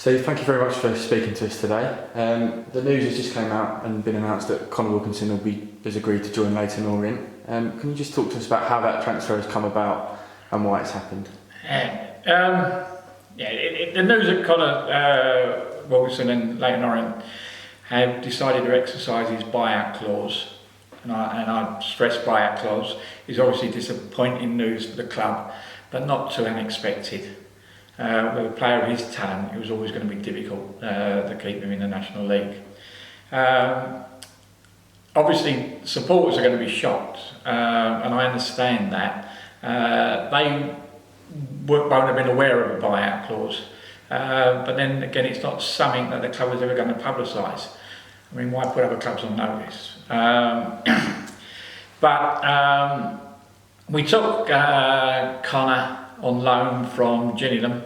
Steve, thank you very much for speaking to us today. The news has just came out and been announced that Conor Wilkinson has agreed to join Leyton Orient. Can you just talk to us about how that transfer has come about and why it's happened? The news that Conor Wilkinson and Leyton Orient have decided to exercise his buyout clause, and I stress buyout clause, is obviously disappointing news for the club, but not too unexpected. With a player of his talent, it was always going to be difficult to keep him in the National League. Obviously, supporters are going to be shocked, and I understand that. They won't have been aware of a buyout clause, but then again, it's not something that the club is ever going to publicise. I mean, why put other clubs on notice? But we took Conor on loan from Gillingham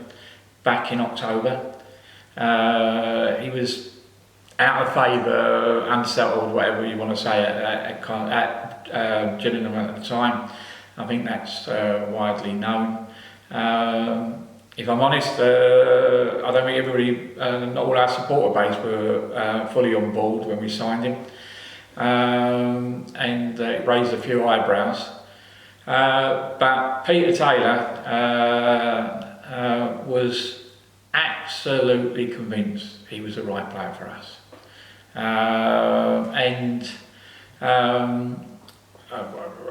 back in October. He was out of favour, unsettled, whatever you want to say, at Gillingham at the time. I think that's widely known. If I'm honest, I don't think everybody, not all our supporter base were fully on board when we signed him, and it raised a few eyebrows. But Peter Taylor was absolutely convinced he was the right player for us. I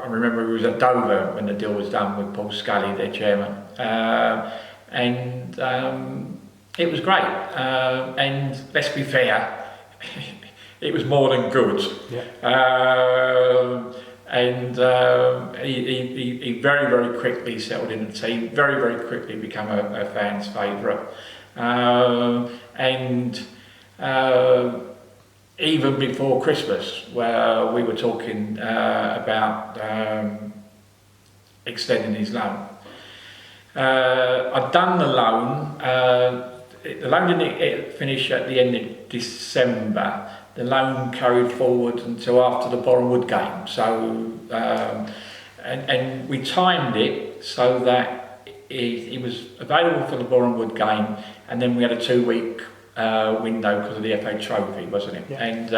remember he was at Dover when the deal was done with Paul Scully, their chairman, and it was great. And let's be fair, it was more than good. Yeah. He very, very quickly settled in the team, very, very quickly became a fan's favourite. Even before Christmas, where we were talking about extending his loan. I'd done the loan. The loan didn't finish at the end of December. The loan carried forward until after the Bournemouth game. So, and we timed it so that he was available for the Bournemouth game, and then we had a 2-week window because of the FA Trophy, wasn't it? Yeah. And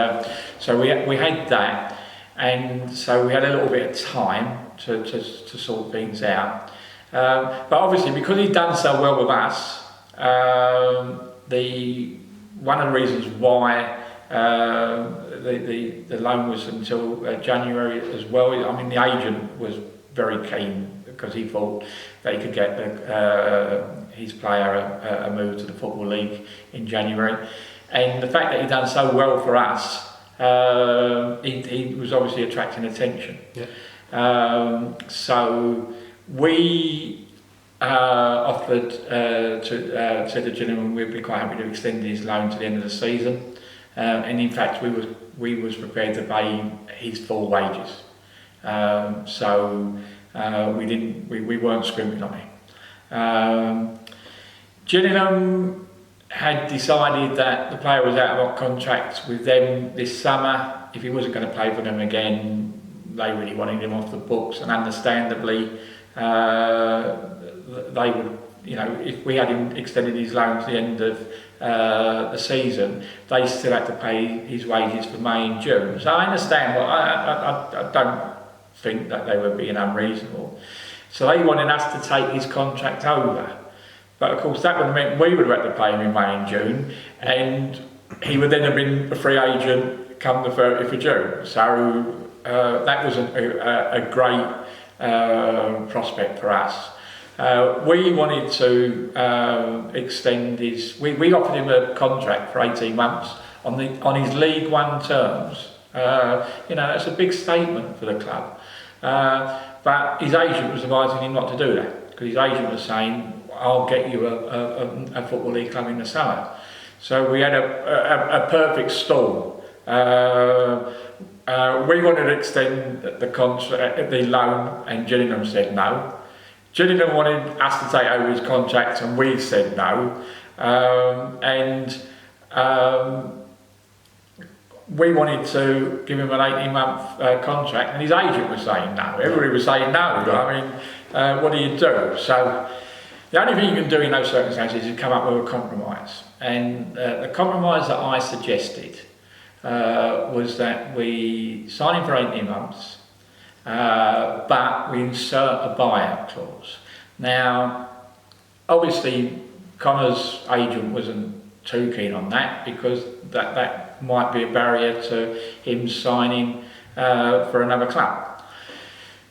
so we had that, and so we had a little bit of time to sort things out. But obviously, because he'd done so well with us, one of the reasons why the loan was until January as well. I mean, the agent was very keen because he thought that he could get his player a move to the Football League in January. And the fact that he'd done so well for us, he was obviously attracting attention. Yeah. So we offered to the gentleman we'd be quite happy to extend his loan to the end of the season. And in fact, we was prepared to pay him his full wages. So we weren't scrimping on him. Gillingham had decided that the player was out of contract with them this summer. If he wasn't going to play for them again, they really wanted him off the books, and understandably, they would, if we had him extended his loan to the end of the season, they still had to pay his wages for May and June. So I understand, but I don't think that they were being unreasonable. So they wanted us to take his contract over. But of course that would have meant we would have had to pay him in May and June, and he would then have been a free agent come the 30th of June. So that was a great prospect for us. We wanted to extend his. We offered him a contract for 18 months on his League One terms. That's a big statement for the club. But his agent was advising him not to do that, because his agent was saying, "I'll get you a Football League club in the summer." So we had a perfect storm. We wanted to extend the contract, the loan, and Gillingham said no. Gillingham wanted us to take over his contract, and we said no. We wanted to give him an 18-month contract, and his agent was saying no. Everybody was saying no. I mean, what do you do? So The only thing you can do in those circumstances is come up with a compromise. And the compromise that I suggested was that we sign him for 18 months, but we insert a buyout clause. Now, obviously, Conor's agent wasn't too keen on that because that might be a barrier to him signing for another club.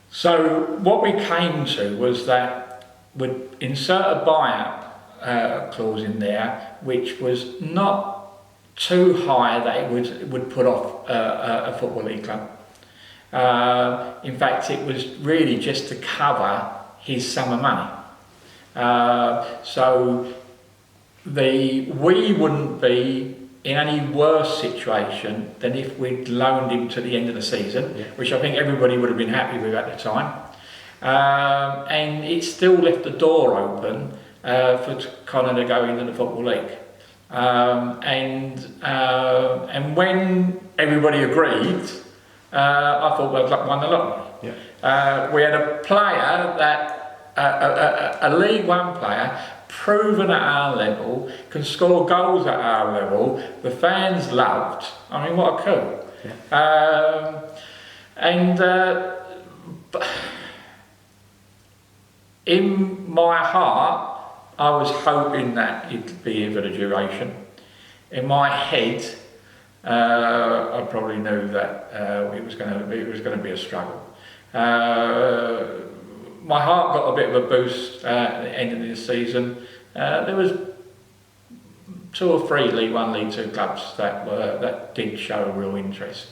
So what we came to was that we'd insert a buyout clause in there, which was not too high that it would put off a Football League club. In fact, it was really just to cover his summer money. So we wouldn't be in any worse situation than if we'd loaned him to the end of the season, which I think everybody would have been happy with at the time. And it still left the door open for Conor to go into the Football League. And when everybody agreed, I thought we'd won the lottery. We had a player a League One player, proven at our level, can score goals at our level, the fans loved. I mean, what a coup. But in my heart, I was hoping that it'd be here for the duration. In my head, I probably knew that it was going to be a struggle. My heart got a bit of a boost at the end of the season. There was 2 or 3 League One, League Two clubs that did show a real interest,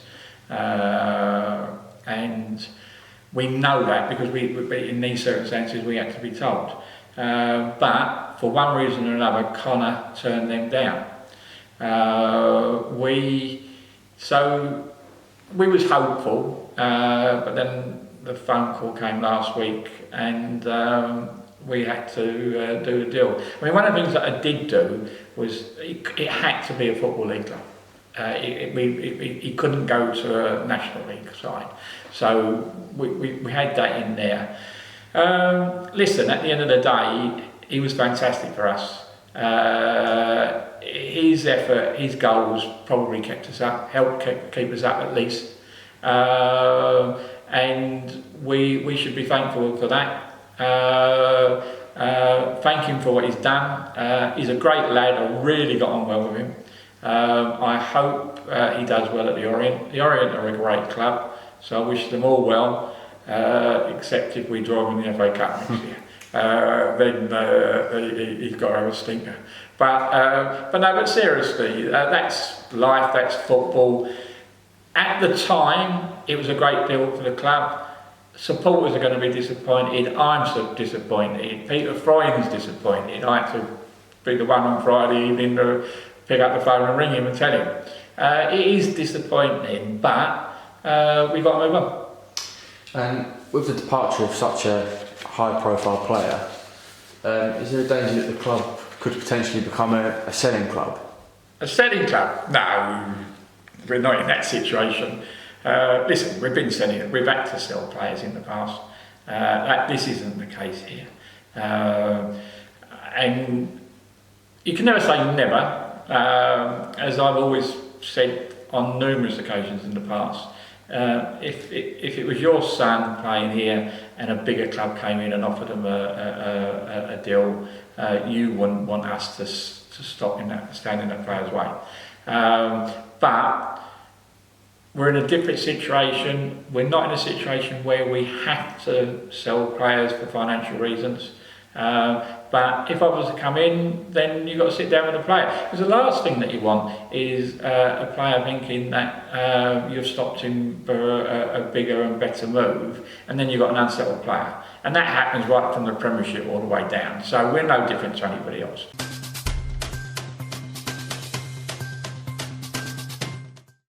and we know that because we in these circumstances we had to be told. But for one reason or another, Conor turned them down. We was hopeful, but then the phone call came last week, and we had to do the deal. I mean, one of the things that I did do was it had to be a Football League club. He couldn't go to a National League side, so we had that in there. Listen, at the end of the day, he was fantastic for us. His effort, his goals probably kept us up, helped keep us up at least. And we should be thankful for that. Thank him for what he's done. He's a great lad. I really got on well with him. I hope he does well at the Orient. The Orient are a great club, so I wish them all well, except if we draw them in the FA Cup next year. Then he's got to have a stinker. But seriously, that's life, that's football. At the time, it was a great deal for the club. Supporters are going to be disappointed. I'm so disappointed. Peter Freund's disappointed. I had to be the one on Friday evening to pick up the phone and ring him and tell him. It is disappointing, but we've got to move on. And with the departure of such a high-profile player, is there a danger that the club could potentially become a selling club? A selling club? No, we're not in that situation. Listen, we've had to sell players in the past. This isn't the case here. And you can never say never. As I've always said on numerous occasions in the past, if it was your son playing here and a bigger club came in and offered him a deal, you wouldn't want us to stop stand in that player's way. But we're in a different situation. We're not in a situation where we have to sell players for financial reasons. But if others come in, then you've got to sit down with the player. Because the last thing that you want is a player thinking that you've stopped him for a bigger and better move, and then you've got an unsettled player. And that happens right from the Premiership all the way down. So we're no different to anybody else.